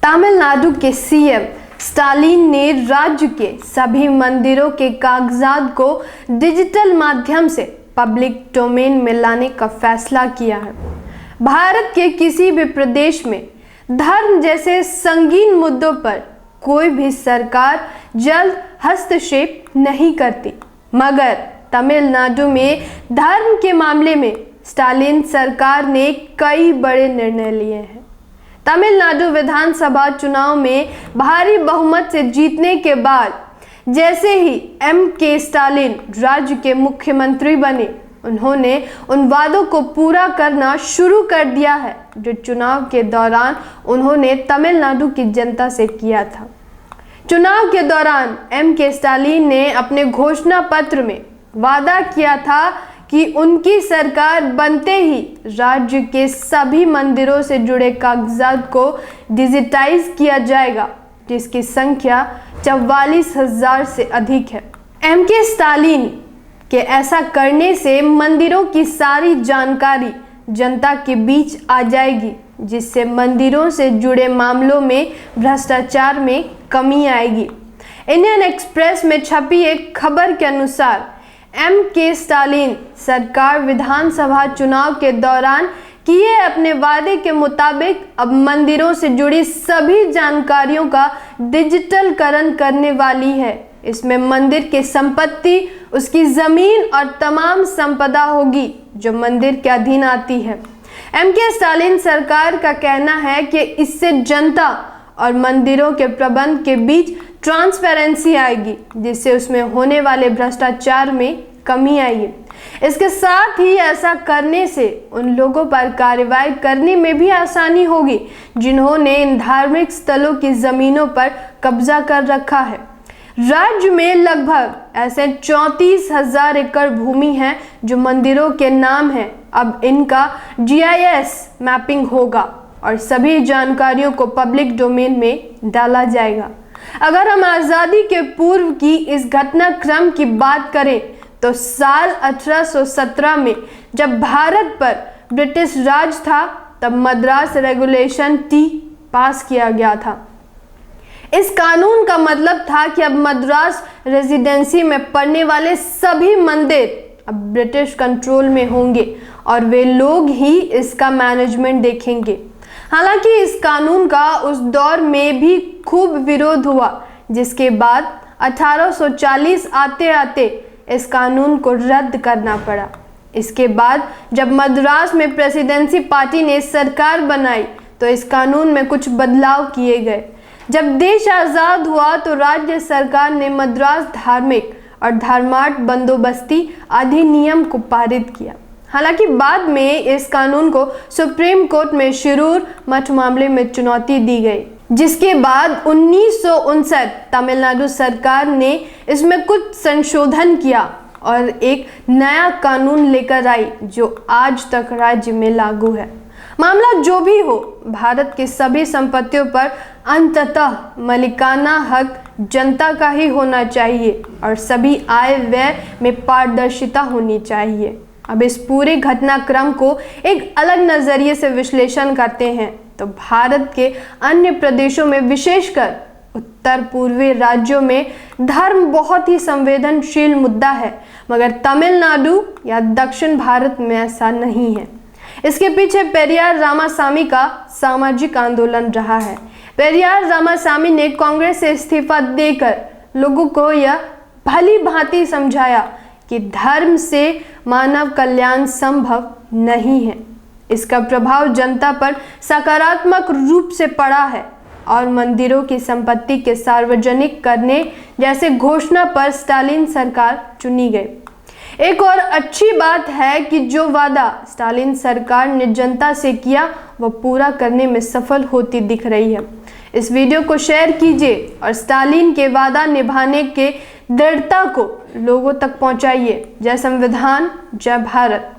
तमिलनाडु के CM Stalin ने राज्य के सभी मंदिरों के कागजात को डिजिटल माध्यम से पब्लिक डोमेन में लाने का फैसला किया है। भारत के किसी भी प्रदेश में धर्म जैसे संगीन मुद्दों पर कोई भी सरकार जल्द हस्तक्षेप नहीं करती, मगर तमिलनाडु में धर्म के मामले में स्टालिन सरकार ने कई बड़े निर्णय लिए हैं। तमिलनाडु विधानसभा चुनाव में भारी बहुमत से जीतने के बाद जैसे ही के स्टालिन राज्य के मुख्यमंत्री बने, उन्होंने उन वादों को पूरा करना शुरू कर दिया है जो चुनाव के दौरान उन्होंने तमिलनाडु की जनता से किया था। चुनाव के दौरान के स्टालिन ने अपने घोषणा पत्र में वादा किया था कि उनकी सरकार बनते ही राज्य के सभी मंदिरों से जुड़े कागजात को डिजिटाइज किया जाएगा, जिसकी संख्या 44,000 से अधिक है। के स्टालिन के ऐसा करने से मंदिरों की सारी जानकारी जनता के बीच आ जाएगी, जिससे मंदिरों से जुड़े मामलों में भ्रष्टाचार में कमी आएगी। इंडियन एक्सप्रेस में छपी एक खबर के अनुसार के स्टालिन सरकार विधानसभा चुनाव के दौरान किए अपने वादे के मुताबिक अब मंदिरों से जुड़ी सभी जानकारियों का डिजिटलकरण करने वाली है। इसमें मंदिर की संपत्ति, उसकी जमीन और तमाम संपदा होगी जो मंदिर के अधीन आती है। के स्टालिन सरकार का कहना है कि इससे जनता और मंदिरों के प्रबंध के बीच ट्रांसपेरेंसी आएगी, जिससे उसमें होने वाले भ्रष्टाचार में कमी आएगी। इसके साथ ही ऐसा करने से उन लोगों पर कार्रवाई करने में भी आसानी होगी जिन्होंने इन धार्मिक स्थलों की जमीनों पर कब्जा कर रखा है। राज्य में लगभग ऐसे 34,000 एकड़ भूमि है जो मंदिरों के नाम है। अब इनका GIS मैपिंग होगा और सभी जानकारियों को पब्लिक डोमेन में डाला जाएगा। अगर हम आज़ादी के पूर्व की इस घटनाक्रम की बात करें तो साल 1817 में जब भारत पर ब्रिटिश राज था, तब मद्रास रेगुलेशन टी पास किया गया था। इस कानून का मतलब था कि अब मद्रास रेजिडेंसी में पड़ने वाले सभी मंदिर अब ब्रिटिश कंट्रोल में होंगे और वे लोग ही इसका मैनेजमेंट देखेंगे। हालांकि इस कानून का उस दौर में भी खूब विरोध हुआ, जिसके बाद 1840 आते आते इस कानून को रद्द करना पड़ा। इसके बाद जब मद्रास में प्रेसिडेंसी पार्टी ने सरकार बनाई तो इस कानून में कुछ बदलाव किए गए। जब देश आज़ाद हुआ तो राज्य सरकार ने मद्रास धार्मिक और धर्मार्थ बंदोबस्ती अधिनियम को पारित किया। हालांकि बाद में इस कानून को सुप्रीम कोर्ट में शिरूर मठ मामले में चुनौती दी गई, जिसके बाद 1959 तमिलनाडु सरकार ने इसमें कुछ संशोधन किया और एक नया कानून लेकर आई जो आज तक राज्य में लागू है। मामला जो भी हो, भारत की सभी संपत्तियों पर अंततः मालिकाना हक जनता का ही होना चाहिए और सभी आय व्यय में पारदर्शिता होनी चाहिए। अब इस पूरे घटनाक्रम को एक अलग नजरिए से विश्लेषण करते हैं तो भारत के अन्य प्रदेशों में, विशेषकर उत्तर पूर्वी राज्यों में धर्म बहुत ही संवेदनशील मुद्दा है, मगर तमिलनाडु या दक्षिण भारत में ऐसा नहीं है। इसके पीछे पेरियार रामासामी का सामाजिक आंदोलन रहा है। पेरियार रामासामी ने कांग्रेस से इस्तीफा देकर लोगों को यह भली भांति समझाया कि धर्म से मानव कल्याण संभव नहीं है। इसका प्रभाव जनता पर सकारात्मक रूप से पड़ा है और मंदिरों की संपत्ति के सार्वजनिक करने जैसे घोषणा पर स्टालिन सरकार चुनी गई। एक और अच्छी बात है कि जो वादा स्टालिन सरकार ने जनता से किया वह पूरा करने में सफल होती दिख रही है। इस वीडियो को शेयर कीजिए और स्टालिन के वादा निभाने के दृढ़ता को लोगों तक पहुंचाइए। जय संविधान, जय भारत।